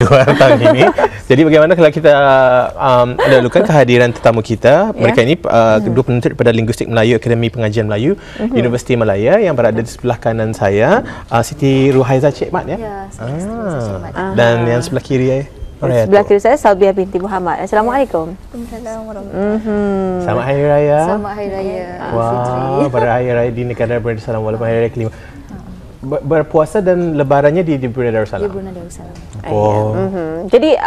2 tahun ini. Jadi bagaimana kalau kita lalukan kehadiran tetamu kita. Mereka ini dua penuntut pada Linguistik Melayu, Akademi Pengajian Melayu, Universiti Malaya, yang berada di sebelah kanan saya, Siti Ruhaiza Cik Mat, ya? Ya, Cik Mat. Dan yang sebelah kiri sebelah kiri saya Salbiah binti Muhammad. Assalamualaikum. Assalamualaikum warahmatullahi. Selamat Hari Raya. Selamat Hari Raya. Wah, berhari raya di negara Darussalam walaupun hari raya kelima. Berpuasa dan lebarannya di Brunei Darussalam. Di Brunei Darussalam. Oh. Jadi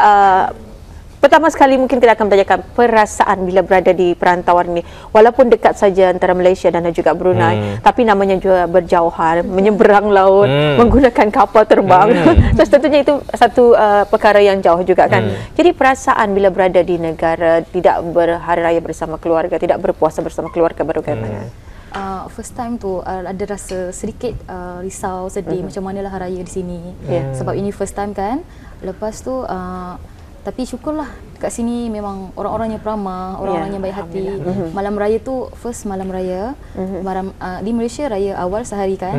pertama sekali mungkin kita akan belajarkan perasaan bila berada di perantauan ini, walaupun dekat saja antara Malaysia dan juga Brunei, tapi namanya juga berjauhan, menyeberang laut, menggunakan kapal terbang. So tentunya itu satu perkara yang jauh juga kan. Jadi perasaan bila berada di negara tidak berhari raya bersama keluarga, tidak berpuasa bersama keluarga baru bagaimana? First time tu ada rasa sedikit risau, sedih macam manalah hari raya di sini. Sebab ini first time kan. Lepas tu tapi syukurlah kat sini memang orang-orangnya peramah, orang-orangnya baik hati. Malam raya tu first malam raya. Di Malaysia raya awal sehari kan.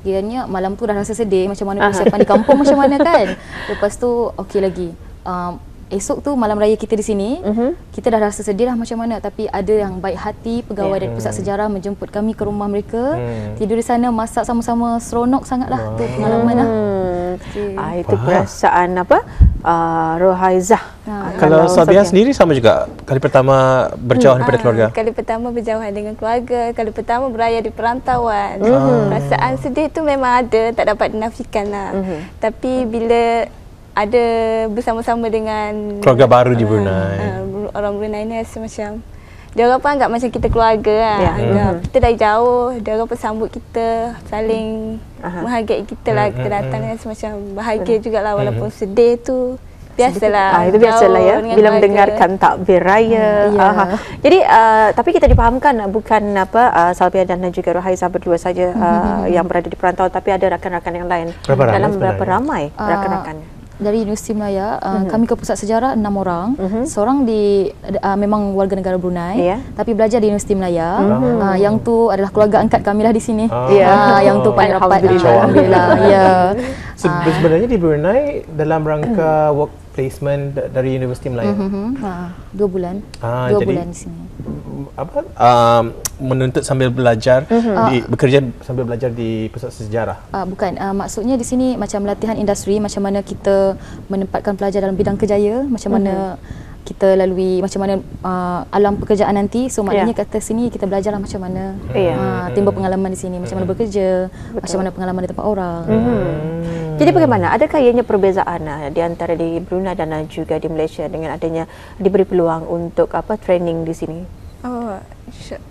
Kiranya malam tu dah rasa sedih macam mana persiapan di kampung macam mana kan. Lepas tu okey lagi. Esok tu malam raya kita di sini, kita dah rasa sedih lah macam mana, tapi ada yang baik hati pegawai dari pusat sejarah menjemput kami ke rumah mereka, tidur di sana, masak sama-sama, seronok sangatlah tu pengalaman lah. Itu perasaan apa? Ruhaizah. Kalau Salbiah sendiri sama juga, kali pertama berjauhan daripada keluarga? Kali pertama berjauhan dengan keluarga, kali pertama beraya di perantauan. Perasaan sedih tu memang ada, tak dapat dinafikan lah. Tapi bila ada bersama-sama dengan keluarga baru di Brunei, orang Brunei ni rasa macam dia orang pun anggap macam kita keluarga lah. Anggap kita dari jauh, dia orang pun sambut kita, saling menghargai kita lah. Kita datang rasa macam bahagia jugalah, walaupun sedih tu biasalah. Itu biasalah ya, bila mendengarkan takbir raya. Jadi tapi kita dipahamkan bukan Salbiah dan juga Ruhaizah berdua saja yang berada di perantauan, tapi ada rakan-rakan yang lain. Berapa ramai rakan-rakannya? Dari Universiti Malaya, kami ke pusat sejarah 6 orang. Seorang memang warga negara Brunei, tapi belajar di Universiti Malaya. Yang tu adalah keluarga angkat kami lah di sini. Yang tu paling rapat. Alhamdulillah. Sebenarnya di Brunei dalam rangka work placement dari Universiti Malaya. 2 bulan. 2 bulan di sini. Menuntut sambil belajar, bekerja sambil belajar di pusat sejarah? Bukan, maksudnya di sini macam latihan industri, macam mana kita menempatkan pelajar dalam bidang kerjaya, macam mana kita lalui, macam mana alam pekerjaan nanti. So maknanya kata sini kita belajarlah macam mana timbul pengalaman di sini, macam mana bekerja, macam mana pengalaman di tempat orang. Jadi bagaimana? Adakah ianya perbezaan di antara di Brunei dan juga di Malaysia dengan adanya diberi peluang untuk training di sini?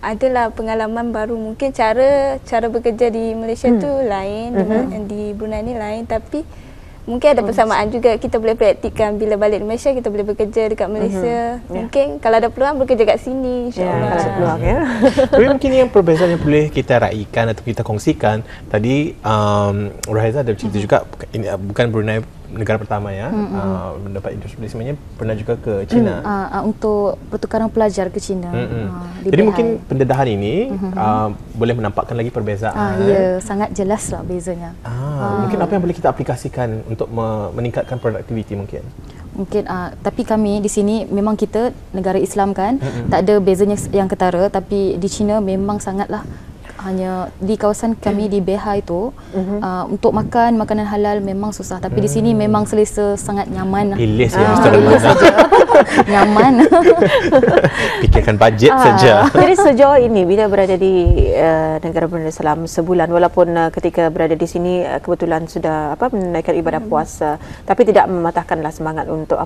Adalah pengalaman baru. Mungkin cara bekerja di Malaysia tu lain, dengan di Brunei ni lain, tapi mungkin ada persamaan juga. Kita boleh praktikkan bila balik di Malaysia, kita boleh bekerja dekat Malaysia. Mungkin kalau ada peluang bekerja kat sini, insya-Allah. Kalau ada peluang Tapi mungkin yang perbezaan yang boleh kita raikan atau kita kongsikan tadi, Ruhaizah ada cerita juga, bukan Brunei negara pertama ya mendapat industri, pernah juga ke China untuk pertukaran pelajar ke China. Jadi mungkin pendedahan ini boleh menampakkan lagi perbezaan. Ya, sangat jelas lah bezanya. Mungkin apa yang boleh kita aplikasikan untuk meningkatkan produktiviti mungkin? Tapi kami di sini memang kita negara Islam kan, tak ada bezanya yang ketara, tapi di China memang sangatlah. Hanya di kawasan kami di BH itu untuk makan makanan halal memang susah, tapi di sini memang selesa, sangat nyaman. Pilih saja nyaman. Fikirkan bajet saja. Jadi sejauh ini bila berada di negara Brunei Darussalam sebulan, walaupun ketika berada di sini kebetulan sudah menunaikan ibadah puasa, tapi tidak mematahkanlah semangat untuk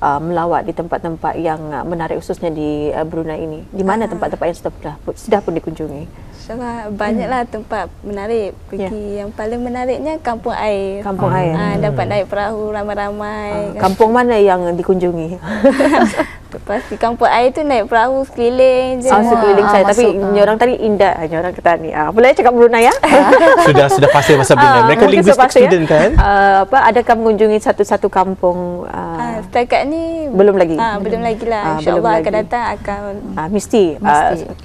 melawat di tempat-tempat yang menarik khususnya di Brunei ini. Di mana tempat-tempat yang sudah pun dikunjungi? Banyaklah tempat menarik. Yang paling menariknya kampung air. Kampung air. Dapat naik perahu ramai-ramai. Kampung mana yang dikunjungi? Lepas di kampung air tu naik perahu sekeliling je. Sekeliling saya. Tapi nyorang tadi indah. Nyorang kata ni. Boleh cakap Brunei ya? Sudah fasih bahasa Brunei. Mereka linguistik student kan? Adakah mengunjungi satu-satu kampung? Setakat ni Belum lagi. Belum lagi lah. Belum InsyaAllah akan lagi. datang akan Mesti.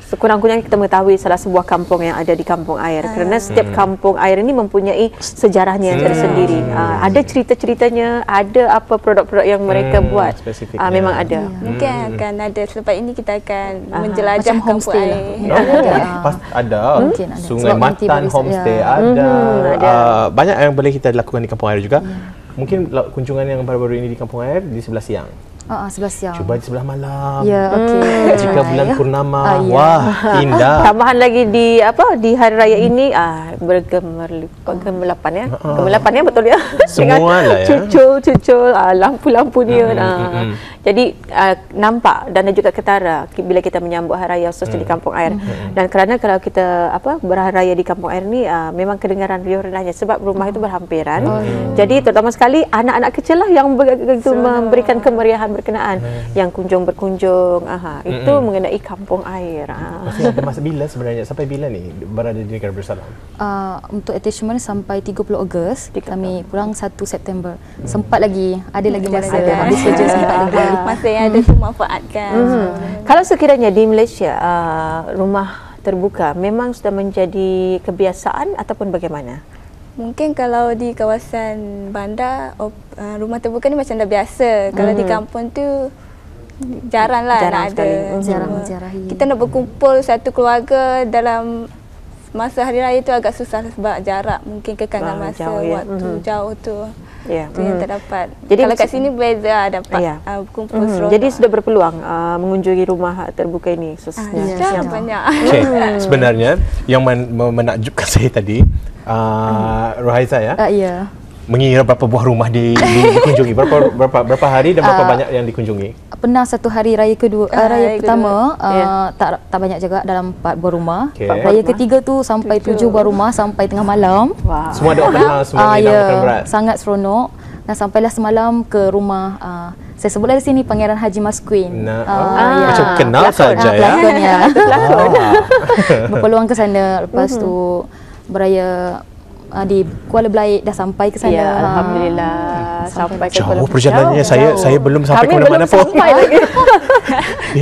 Sekurang-kurangnya kita mengetahui salah sebuah kampung yang ada di Kampung Air. Kerana setiap kampung air ini mempunyai sejarahnya tersendiri. Ada cerita-ceritanya, ada apa produk-produk yang mereka buat. Spesifiknya. Memang ada. mungkin akan ada. Selepas ini kita akan menjelajah Macam kampung homestay lah. air. Ada. Mungkin ada. Sungai Sebab nanti Matan baru- Homestay ya. ada. ada. Banyak yang boleh kita lakukan di Kampung Air juga. Mungkin kunjungan yang baru-baru ini di Kampung Air di sebelah siang. Sebelah siang. Cuba di sebelah malam. Ya, okey. Jika bulan purnama, ya. wah, indah. Tambahan lagi di di hari raya ini bergemerlapan ya. Gemerlapan ya, betul ya. Semua lah ya. Cucul lampu-lampunya. Jadi nampak dan juga ketara bila kita menyambut hari raya khususnya di Kampung Air. Dan kerana kalau kita berhari raya di Kampung Air ni memang kedengaran riuh rendahnya sebab rumah itu berhampiran. Jadi terutama sekali anak-anak kecil lah yang begitu memberikan kemeriahan berkenaan yang berkunjung itu mengenai Kampung Air. Masih ada masa bila sebenarnya? Sampai bila ni berada di negara bersalam? Untuk attachment sampai 30 Ogos, kami pulang 1 September. Sempat lagi, ada lagi masa habis kerja sempat lagi. Masa yang ada tu manfaatkan. Kalau sekiranya di Malaysia rumah terbuka memang sudah menjadi kebiasaan ataupun bagaimana? Mungkin kalau di kawasan bandar rumah terbuka ni macam dah biasa. Kalau di kampung tu jarang Jarang nak sekali. ada. Jarang menziarahi. Kita nak berkumpul satu keluarga dalam masa hari raya tu agak susah sebab jarak, mungkin kekangan masa, jauh, ya. waktu jauh tu. Ya. Tu yang tak dapat. Jadi Kalau kat sini beza dapat Ya. berkumpul seronok. Jadi sudah berpeluang mengunjungi rumah terbuka ini khususnya. Dah banyak. Okay. Sebenarnya yang menakjubkan saya tadi, Rohaiza ya, Ya. mengira berapa buah rumah dikunjungi, berapa hari dan berapa banyak yang dikunjungi? Pernah satu hari raya kedua, raya kedua. pertama tak banyak juga, dalam 4 buah rumah. Okey. Raya ketiga tu sampai 7 buah rumah sampai tengah malam. Wah. Semua ada open house, semua minum makan berat. Sangat seronok. Dan sampailah semalam ke rumah saya sebutlah di sini Pangeran Haji Mas Queen. Macam kenal saja ya. Pelakon ya. Berpeluang ke sana. Lepas tu beraya di Kuala Belait, dah sampai ke sana. Ya, alhamdulillah sampai ke Kuala Jauh Lumpur. perjalanannya, saya belum sampai ke Kami mana-mana belum pun. sampai lagi.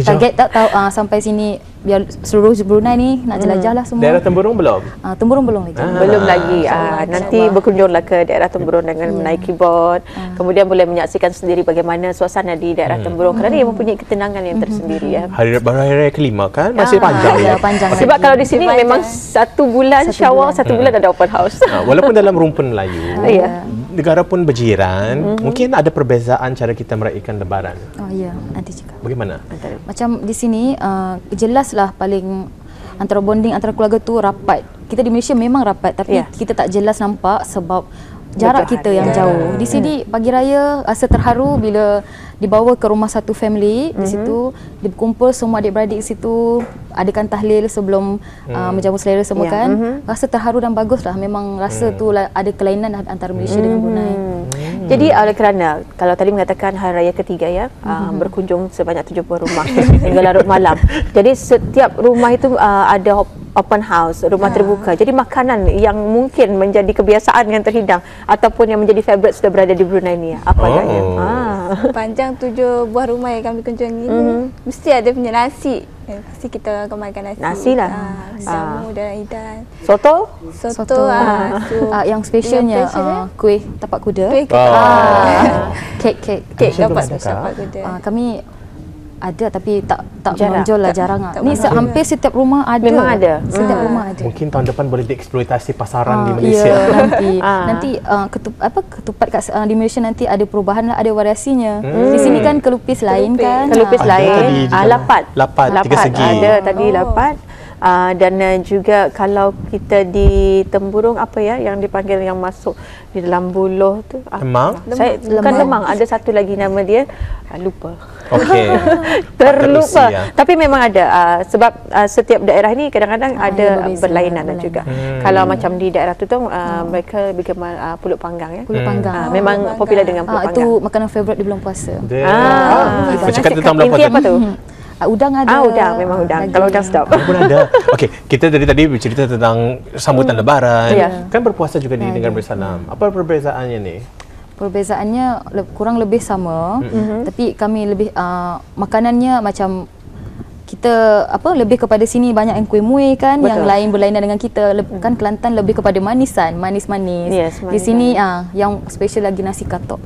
Target tak tahu sampai sini biar seluruh Brunei ni nak jelajah lah semua. Daerah Temburung belum? Temburung belum lagi. Belum lagi. InsyaAllah, Nanti insyaAllah. berkunjunglah ke daerah Temburung dengan menaiki bot. Kemudian boleh menyaksikan sendiri bagaimana suasana di daerah Temburung kerana ia mempunyai ketenangan yang tersendiri ya. Baru hari raya kelima kan? Masih panjang Ya, ya. panjang Sebab lagi. kalau di sini memang 1 bulan Syawal, 1 bulan ada open house. Walaupun dalam rumpun Melayu, Ya. negara pun berjiran, mungkin ada perbezaan cara kita meraihkan Lebaran. Oh ya, ada juga. Bagaimana? Macam di sini jelaslah paling antara bonding antara keluarga tu rapat. Kita di Malaysia memang rapat tapi kita tak jelas nampak sebab jarak kita yang jauh. Di sini pagi raya rasa terharu bila dibawa ke rumah satu family di situ, berkumpul semua adik-beradik di situ, adakan tahlil sebelum menjamu selera semua kan. Rasa terharu dan baguslah. Memang rasa tu lah ada kelainan antara Malaysia dengan Brunei. Jadi oleh kerana kalau tadi mengatakan hari raya ketiga ya, berkunjung sebanyak 70 rumah hingga larut malam. Jadi setiap rumah itu ada open house, rumah terbuka. Jadi makanan yang mungkin menjadi kebiasaan yang terhidang ataupun yang menjadi favourite sudah berada di Brunei ni apa agaknya? Panjang 7 buah rumah yang kami kunjungi ni mesti ada punya nasi. Pasti kita akan makan nasi. Nasi lah. Jamu dan hidan. Soto? Soto. Yang spesialnya kuih tapak kuda. Kuih Kek. Kek Malaysia dapat belum ada tapak kuda. Kami ada tapi tak Jarang. menonjol lah, jarang lah. Ni hampir setiap rumah ada. Memang ada. Setiap rumah ada. Mungkin tahun depan boleh dieksploitasi pasaran di Malaysia. Ya, nanti ketupat kat di Malaysia nanti ada perubahan lah, ada variasinya. Di sini kan kelupis lain kan. Kelupis Ada tadi lain, di dalam lapat. lapat, tiga segi. Ada tadi lapat. Dan juga kalau kita di Temburung apa ya yang dipanggil yang masuk di dalam buluh tu Lemang? Saya bukan lemang, ada satu lagi nama dia lupa. Okey. Terlupa. Patut usia. Tapi memang ada sebab setiap daerah ni kadang-kadang ada berbeza, berlainan berlainan. juga. Kalau macam di daerah tu mereka lebih gemar pulut panggang ya. Pulut panggang. Memang popular dengan pulut panggang. Itu makanan favourite di bulan puasa. Bercakap tentang bulan Inti puasa. apa tu? Udang ada. Udang, memang udang. Kalau udang sedap. Pun ada. Okey, kita tadi bercerita tentang sambutan Lebaran. Ya. Kan berpuasa juga di negara bersalam. Apa perbezaannya ni? Perbezaannya kurang lebih sama, tapi kami lebih makanannya macam kita lebih kepada sini banyak yang kuih muih kan. Betul. Yang lain berlainan dengan kita kan Kelantan lebih kepada manisan, manis-manis. Yes, Di sini yang special lagi nasi katok.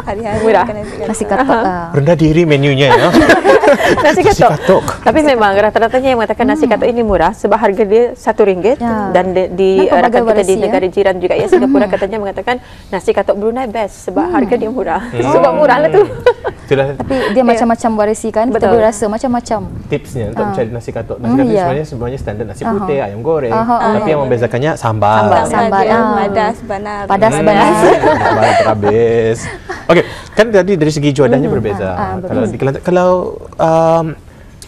Hari-hari Murah. makan Nasi katok. Rendah diri menunya ya. Nasi katok. katok. Tapi memang rata-ratanya yang mengatakan nasi katok ini murah sebab harga dia RM1 Ya. dan di Dan pelbagai rakan kita di variasi, negara jiran juga ya Singapura katanya mengatakan nasi katok Brunei best sebab harga dia murah. Sebab murah lah tu. Itulah Tapi dia macam-macam variasi kan. Kita Betul. boleh rasa macam-macam. tipsnya untuk mencari nasi katok. Nasi katok ya. sebenarnya standard nasi putih, ayam goreng. Aha, Tapi yang membezakannya sambal. Sambal, dia ah. padas, banar. Padas Hmm, banas. sambal terhabis. Okey, kan tadi dari segi juadanya berbeza. Kalau di Kelantan, kalau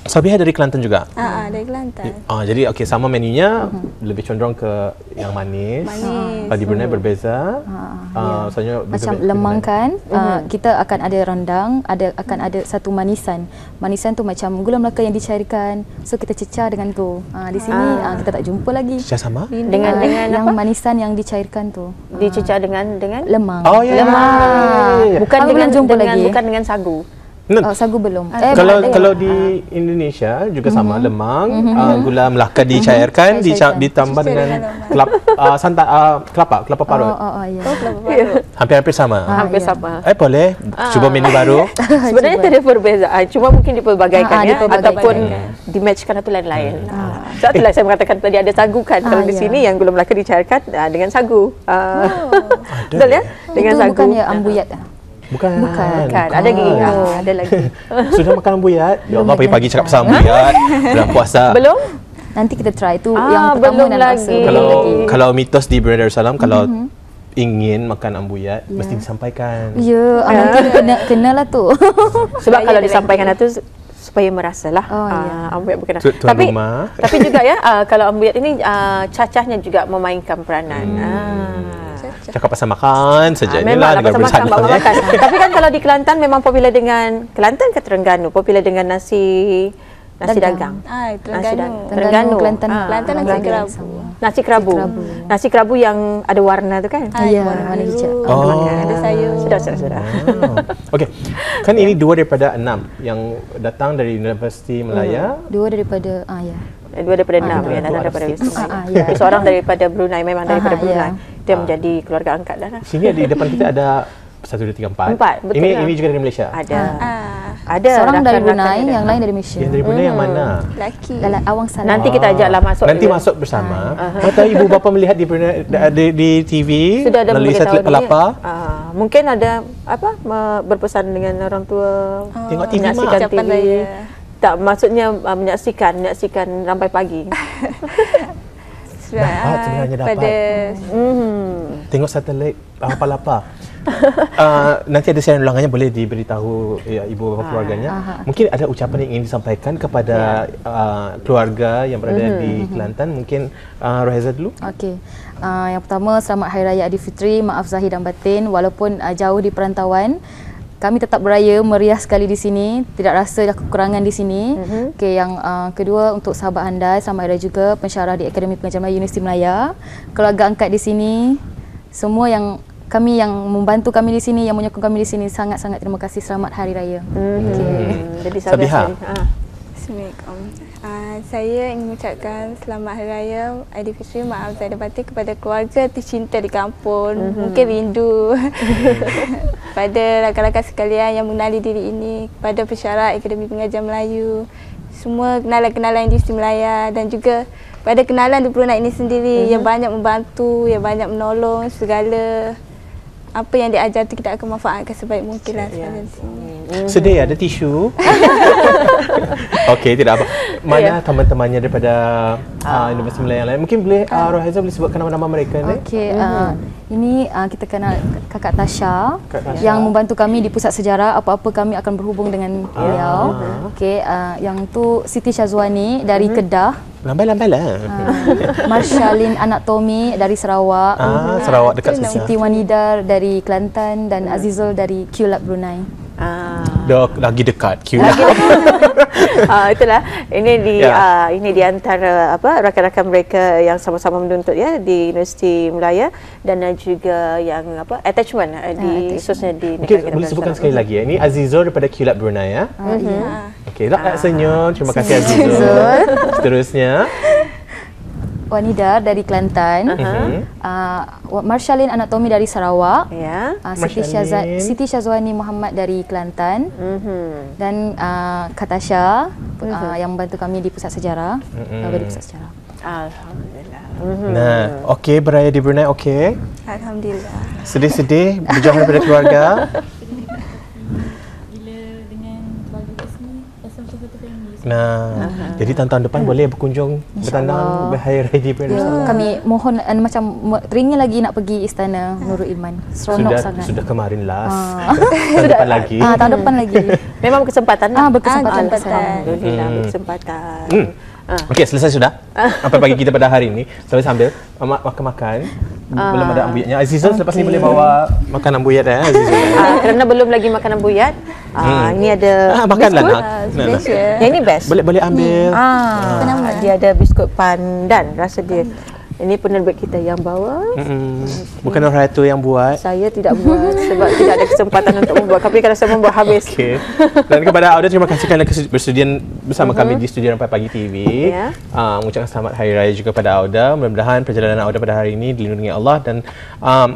Sabiha dari Kelantan juga. Dari Kelantan. Jadi okey, sama menunya lebih condong ke yang manis. Manis. Kalau di Brunei berbeza. Soalnya Macam lemang kan, kita akan ada rendang, akan ada satu manisan. Manisan tu macam gula melaka yang dicairkan. So kita cecah dengan tu. Di sini kita tak jumpa lagi. Cecah sama? Dengan yang apa? manisan yang dicairkan tu. Dicecah dengan Lemang. Oh ya. bukan Aku dengan belum jumpa lagi. bukan dengan sagu. Oh, sagu belum. Kalau di Indonesia juga sama lemang, gula melaka dicairkan, ditambah dengan kelapa parut. Ya. Hampir-hampir sama. Hampir sama. Boleh cuba menu baru. Sebenarnya tidak ada perbezaan, cuma mungkin dipelbagaikan ya dipelbagaikan. ataupun dimatchkan atau lain-lain. Sebab itulah saya mengatakan tadi ada sagu kan. Kalau di sini yang gula melaka dicairkan dengan sagu. Betul ya? Dengan Itu sagu. bukannya ambuyat. Bukan. Ada lagi. Ada lagi. Sudah makan ambuyat? Ya Allah, pagi-pagi cakap pasal ambuyat. Bulan puasa. Belum? Nanti kita try tu yang pertama belum dan lagi. rasa. Kalau mitos di Brunei Darussalam, kalau ingin makan ambuyat, mesti disampaikan. Ya, nanti kenalah tu. Sebab kalau disampaikan itu supaya merasalah ambuyat berkenan. Tuan rumah. Tapi juga ya kalau ambuyat ini cacahnya juga memainkan peranan. Cakap pasal makan saja. Memang Inilah pasal makan, bawa makan. ya. Tapi kan kalau di Kelantan memang popular dengan Kelantan ke Terengganu, popular dengan nasi dagang. Terengganu, Kelantan. Kelantan nasi kerabu. Nasi kerabu. Nasi kerabu yang ada warna tu kan? Ya, warna hijau. Ada sayur. Sudah. Okey. Kan ini 2 daripada 6 yang datang dari Universiti Malaya. 2 daripada ya. 2 daripada 6 ya, datang daripada ya. seorang daripada Brunei, memang daripada Brunei. ya. Dia menjadi keluarga angkat dah. Sini di depan kita ada 1, 2, 3, 4. 4, betul lah. Ini juga dari Malaysia. Ada. Seorang dari rakan-rakan Brunei, ada. yang lain dari Malaysia. Yang dari Brunei yang mana? Laki. Dalam Awang Salam. Nanti kita ajaklah masuk. Nanti juga. masuk bersama. Atau ibu bapa melihat di Brunei di TV Sudah ada melalui memberitahu satelit Pelapa. mungkin ada berpesan dengan orang tua. Tengok TV, Mak. menyaksikan Ucapan TV. raya. Tak, maksudnya menyaksikan sampai pagi. Dapat sebenarnya dapat. Pada Tengok satelit Pelapa. Nanti ada siaran ulangannya, boleh diberitahu ibu bapa keluarganya. Mungkin ada ucapan yang ingin disampaikan kepada keluarga yang berada di Kelantan. Mungkin Roheza dulu. Okey. Yang pertama, selamat Hari Raya Aidilfitri. Maaf zahir dan batin, walaupun jauh di perantauan, kami tetap beraya meriah sekali di sini, tidak rasa kekurangan di sini. Okey, yang kedua untuk sahabat handai, selamat Hari Raya juga, pensyarah di Akademi Pengajian Melayu Universiti Malaya, keluarga angkat di sini, semua yang kami yang membantu kami di sini, yang menyokong kami di sini, sangat-sangat terima kasih. Selamat Hari Raya. Jadi Sabiha. Assalamualaikum. Saya ingin mengucapkan selamat Hari Raya Aidilfitri, maaf zahir dan batin kepada keluarga tercinta di kampung. Mungkin rindu pada rakan-rakan sekalian yang mengenali diri ini, kepada pensyarah Akademi Pengajian Melayu, semua kenalan-kenalan Universiti Malaya, dan juga pada kenalan di Brunei ini sendiri yang banyak membantu, yang banyak menolong segala apa yang diajar tu kita akan manfaatkan sebaik mungkin lah sekalian di sini. Sedih ada tisu. Okey, tidak apa. Mana teman-temannya daripada Universiti Malaya yang lain? Mungkin boleh Roheza boleh sebutkan nama-nama mereka ni. Okey, ini kita kenal Kakak Tasha yang membantu kami di Pusat Sejarah. Apa-apa kami akan berhubung dengan beliau. Okey, yang tu Siti Syazwani dari Kedah. Lambai-lambai lah. Marshalin anak Tommy dari Sarawak. Sarawak dekat sini. Siti Wanidar dari Kelantan dan Azizul dari QLab Brunei. Lagi dekat, cute. Itulah ini di antara rakan-rakan mereka yang sama-sama menuntut ya di Universiti Melaya dan juga yang attachment khususnya di negara. Boleh sebutkan sekali lagi ya. Ini Azizul daripada QLab Brunei ya. Okey, senyum. Terima kasih Azizul. Seterusnya Wanida dari Kelantan, Marshalin Anatomi dari Sarawak, Siti Syazwani Muhammad dari Kelantan, dan Katasha yang membantu kami di Pusat Sejarah, di Pusat Sejarah. Alhamdulillah. Nah, okey, beraya di Brunei, okey. Alhamdulillah. Sedih-sedih berjauh daripada keluarga. Nah, jadi tahun depan boleh berkunjung bertandang berhari raya di Brunei. Kami mohon macam teringin lagi nak pergi Istana Nurul Iman. Seronok sangat. Sudah kemarin tahun depan lagi. Tahun depan lagi. Memang berkesempatan. Berkesempatan. Alhamdulillah berkesempatan. Okey, selesai sudah. Apa pagi kita pada hari ini. Sambil makan-makan. Belum ada ambuyatnya. Azizul selepas ni boleh bawa makanan ambuyat Azizul. Kerana belum lagi makanan ambuyat. Ini ada makanlah biskut. Yang ini best. Boleh ambil. Dia ada biskut pandan rasa dia. Ini penerbit kita yang bawa. Bukan orang itu yang buat. Saya tidak buat sebab tidak ada kesempatan untuk membuat. Tapi kalau saya membuat habis. Okay. Dan kepada Auda, terima kasih kerana bersedia bersama kami di Studio Rampai Pagi TV. Mengucapkan selamat Hari Raya juga pada Auda. Mudah-mudahan perjalanan Auda pada hari ini dilindungi Allah dan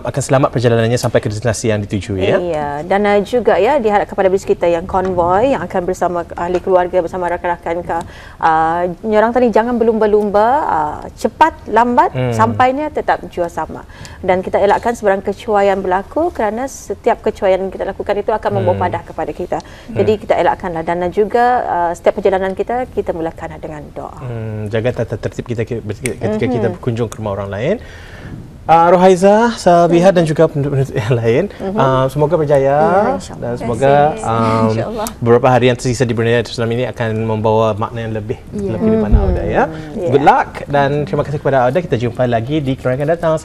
akan selamat perjalanannya sampai ke destinasi yang dituju ya. Iya. Dan juga ya diharap kepada bis kita yang konvoi yang akan bersama ahli keluarga bersama rakan-rakan orang tadi jangan berlumba-lumba, cepat lambat sampainya tetap jua sama. Dan kita elakkan sebarang kecuaian berlaku kerana setiap kecuaian yang kita lakukan itu akan membawa padah kepada kita. Jadi kita elakkanlah dan juga setiap perjalanan kita mulakan dengan doa. Jaga tata tertib kita ketika kita berkunjung ke rumah orang lain. Rohaiza, Salbiha dan juga penduduk yang lain, semoga berjaya dan semoga beberapa hari yang tersisa di Brunei Darussalam ini akan membawa makna yang lebih daripada Auda ya. Good luck dan terima kasih kepada Auda. Kita jumpa lagi di keluarga datang.